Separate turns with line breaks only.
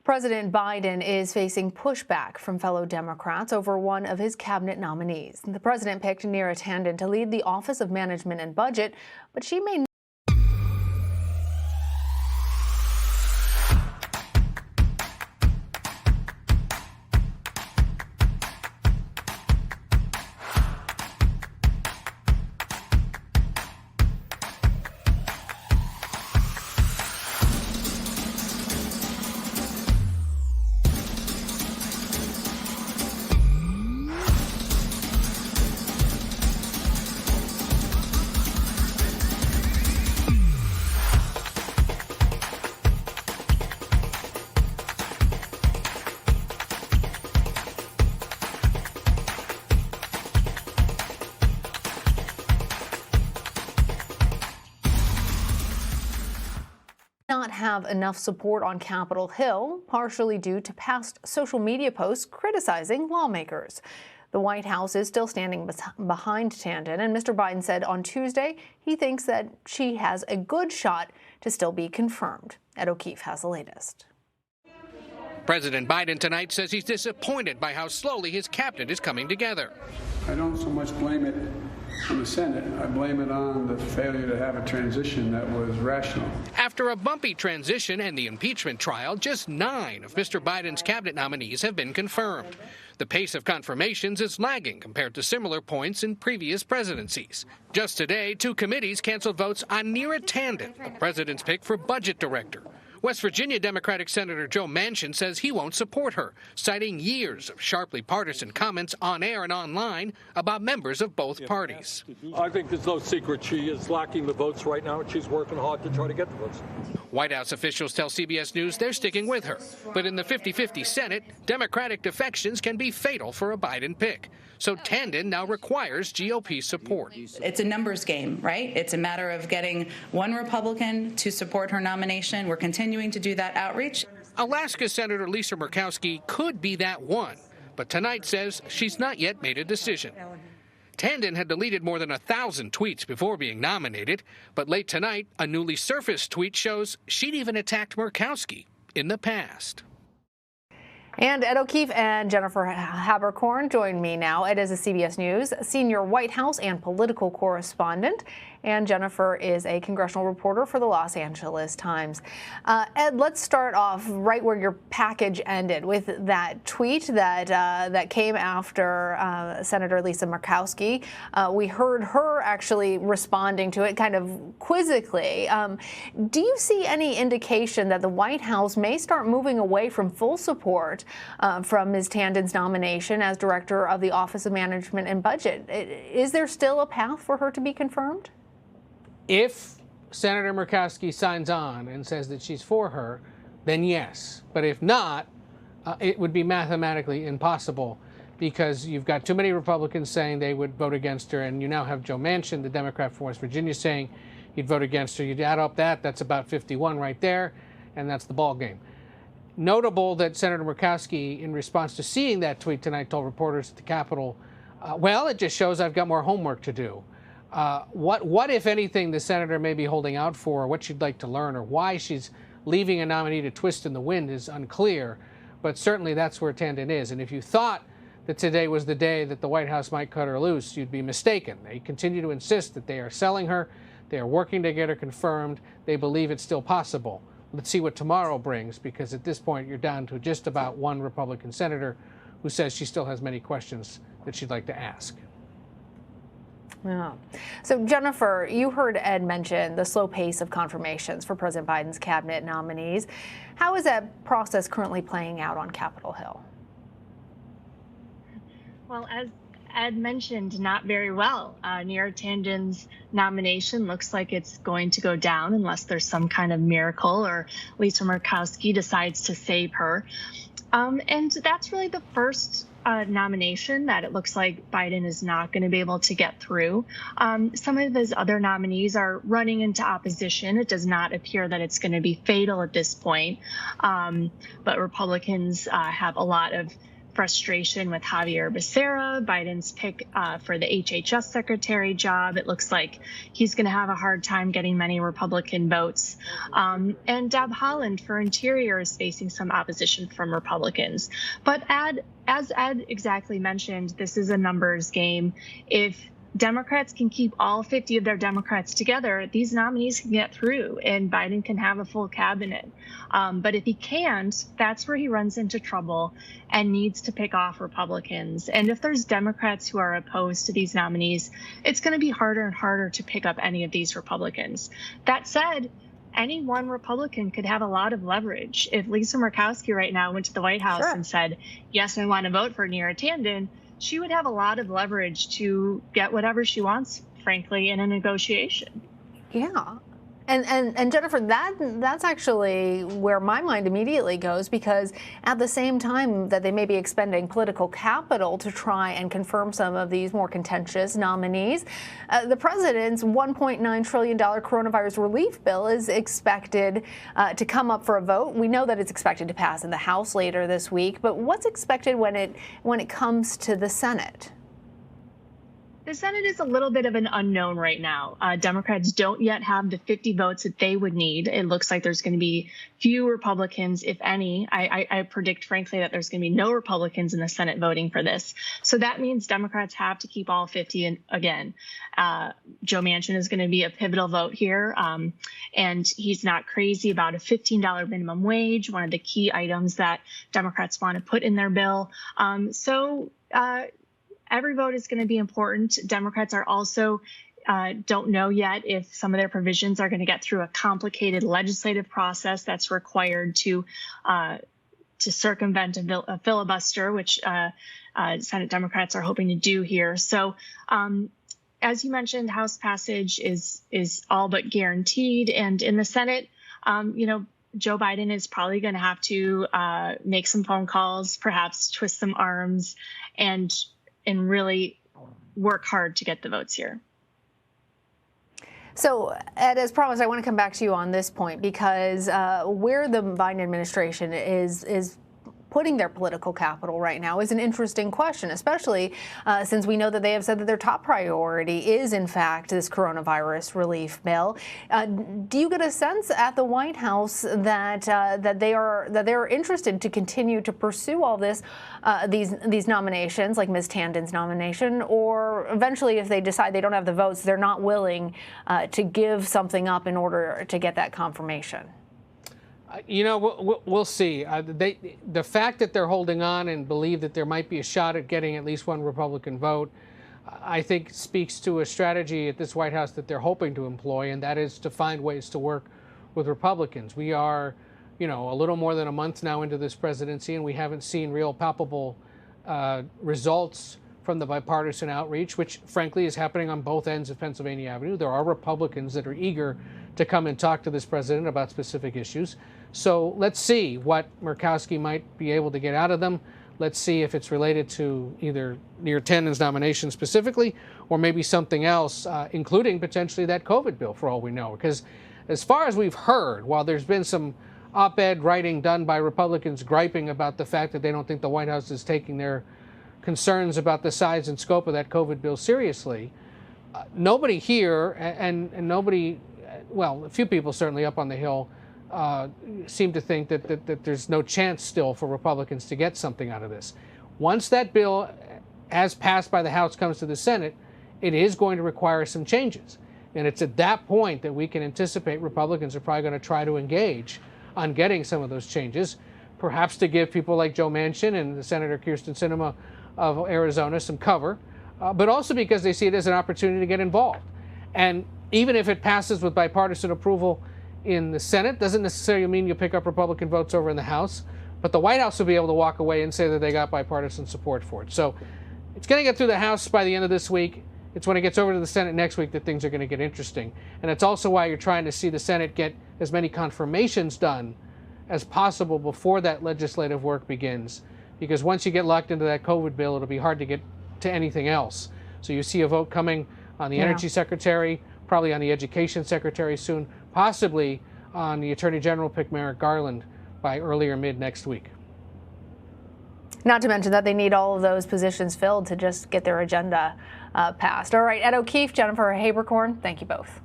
President Biden is facing pushback from fellow Democrats over one of his cabinet nominees. The president picked Neera Tanden to lead the Office of Management and Budget, but she may not have enough support on Capitol Hill, partially due to past social media posts criticizing lawmakers. The White House is still standing behind Tanden, and Mr. Biden said on Tuesday he thinks that she has a good shot to still be confirmed. Ed O'Keefe has the latest.
President Biden tonight says he's disappointed by how slowly his cabinet is coming together.
I don't so much blame it on the Senate. I blame it on the failure to have a transition that was rational.
After a bumpy transition and the impeachment trial, just 9 of Mr. Biden's cabinet nominees have been confirmed. The pace of confirmations is lagging compared to similar points in previous presidencies. Just today, 2 committees canceled votes on Neera Tanden, the president's pick for budget director. West Virginia Democratic Senator Joe Manchin says he won't support her, citing years of sharply partisan comments on air and online about members of both parties.
I think there's no secret she is lacking the votes right now, and she's working hard to try to get the votes.
White House officials tell CBS News they're sticking with her. But in the 50-50 Senate, Democratic defections can be fatal for a Biden pick. So Tanden now requires GOP support.
It's a numbers game, right? It's a matter of getting one Republican to support her nomination. We're continuing to do that outreach.
Alaska Senator Lisa Murkowski could be that one, but tonight says she's not yet made a decision. Tanden had deleted more than 1,000 tweets before being nominated, but late tonight, a newly surfaced tweet shows she'd even attacked Murkowski in the past.
And Ed O'Keefe and Jennifer Haberkorn join me now. Ed is a CBS News senior White House and political correspondent, and Jennifer is a congressional reporter for the Los Angeles Times. Ed, let's start off right where your package ended with that tweet that came after Senator Lisa Murkowski. We heard her actually responding to it kind of quizzically. Do you see any indication that the White House may start moving away from full support from Ms. Tanden's nomination as director of the Office of Management and Budget? Is there still a path for her to be confirmed?
If Senator Murkowski signs on and says that she's for her, then yes. But if not, it would be mathematically impossible because you've got too many Republicans saying they would vote against her, and you now have Joe Manchin, the Democrat from West Virginia, saying he'd vote against her. You'd add up that's about 51 right there, and that's the ball game. Notable that Senator Murkowski, in response to seeing that tweet tonight, told reporters at the Capitol, well, it just shows I've got more homework to do. What, if anything, the senator may be holding out for, or what she'd like to learn, or why she's leaving a nominee to twist in the wind is unclear, but certainly that's where Tanden is. And if you thought that today was the day that the White House might cut her loose, you'd be mistaken. They continue to insist that they are selling her, they are working to get her confirmed, they believe it's still possible. Let's see what tomorrow brings, because at this point you're down to just about one Republican senator who says she still has many questions that she'd like to ask.
Yeah. So, Jennifer, you heard Ed mention the slow pace of confirmations for President Biden's cabinet nominees. How is that process currently playing out on Capitol Hill?
Well, as Ed mentioned, not very well. Neera Tanden's nomination looks like it's going to go down unless there's some kind of miracle or Lisa Murkowski decides to save her. And that's really the first nomination that it looks like Biden is not going to be able to get through. Some of his other nominees are running into opposition. It does not appear that it's going to be fatal at this point. But Republicans have a lot of frustration with Javier Becerra, Biden's pick for the HHS secretary job. It looks like he's going to have a hard time getting many Republican votes. And Deb Haaland for Interior is facing some opposition from Republicans. But as Ed exactly mentioned, this is a numbers game. If Democrats can keep all 50 of their Democrats together, these nominees can get through and Biden can have a full cabinet. But if he can't, that's where he runs into trouble and needs to pick off Republicans. And if there's Democrats who are opposed to these nominees, it's going to be harder and harder to pick up any of these Republicans. That said, any one Republican could have a lot of leverage. If Lisa Murkowski right now went to the White House and said, yes, I want to vote for Neera Tanden, she would have a lot of leverage to get whatever she wants, frankly, in a negotiation.
Yeah. And Jennifer, that's actually where my mind immediately goes, because at the same time that they may be expending political capital to try and confirm some of these more contentious nominees, the president's $1.9 trillion coronavirus relief bill is expected to come up for a vote. We know that it's expected to pass in the House later this week, but what's expected when it comes to the Senate?
The Senate is a little bit of an unknown right now. Democrats don't yet have the 50 votes that they would need. It looks like there's going to be few Republicans, if any. I predict, frankly, that there's going to be no Republicans in the Senate voting for this. So that means Democrats have to keep all 50. And again, Joe Manchin is going to be a pivotal vote here. And he's not crazy about a $15 minimum wage, one of the key items that Democrats want to put in their bill. Every vote is going to be important. Democrats are also don't know yet if some of their provisions are going to get through a complicated legislative process that's required to circumvent a filibuster, which Senate Democrats are hoping to do here. So, as you mentioned, House passage is all but guaranteed, and in the Senate, Joe Biden is probably going to have to make some phone calls, perhaps twist some arms, and really work hard to get the votes here.
So, Ed, as promised, I want to come back to you on this point, because where the Biden administration is putting their political capital right now is an interesting question, especially since we know that they have said that their top priority is, in fact, this coronavirus relief bill. Do you get a sense at the White House that they are interested to continue to pursue all this, these nominations, like Ms. Tanden's nomination, or eventually, if they decide they don't have the votes, they're not willing to give something up in order to get that confirmation?
We'll see. The fact that they're holding on and believe that there might be a shot at getting at least one Republican vote, I think speaks to a strategy at this White House that they're hoping to employ, and that is to find ways to work with Republicans. We are, a little more than a month now into this presidency, and we haven't seen real palpable results from the bipartisan outreach, which frankly is happening on both ends of Pennsylvania Avenue. There are Republicans that are eager to come and talk to this president about specific issues. So let's see what Murkowski might be able to get out of them. Let's see if it's related to either Neera Tanden's nomination specifically, or maybe something else, including potentially that COVID bill, for all we know. Because as far as we've heard, while there's been some op-ed writing done by Republicans griping about the fact that they don't think the White House is taking their concerns about the size and scope of that COVID bill seriously, nobody here and nobody, well, a few people certainly up on the Hill seem to think that there's no chance still for Republicans to get something out of this. Once that bill, as passed by the House, comes to the Senate, it is going to require some changes. And it's at that point that we can anticipate Republicans are probably going to try to engage on getting some of those changes, perhaps to give people like Joe Manchin and Senator Kyrsten Sinema of Arizona some cover, but also because they see it as an opportunity to get involved. And even if it passes with bipartisan approval in the Senate, doesn't necessarily mean you'll pick up Republican votes over in the House, but the White House will be able to walk away and say that they got bipartisan support for it. So it's going to get through the House by the end of this week. It's when it gets over to the Senate next week that things are going to get interesting. And it's also why you're trying to see the Senate get as many confirmations done as possible before that legislative work begins. Because once you get locked into that COVID bill, it'll be hard to get to anything else. So you see a vote coming on the Energy Secretary, probably on the Education Secretary soon, possibly on the Attorney General pick Merrick Garland by early or mid next week.
Not to mention that they need all of those positions filled to just get their agenda passed. All right, Ed O'Keefe, Jennifer Haberkorn, thank you both.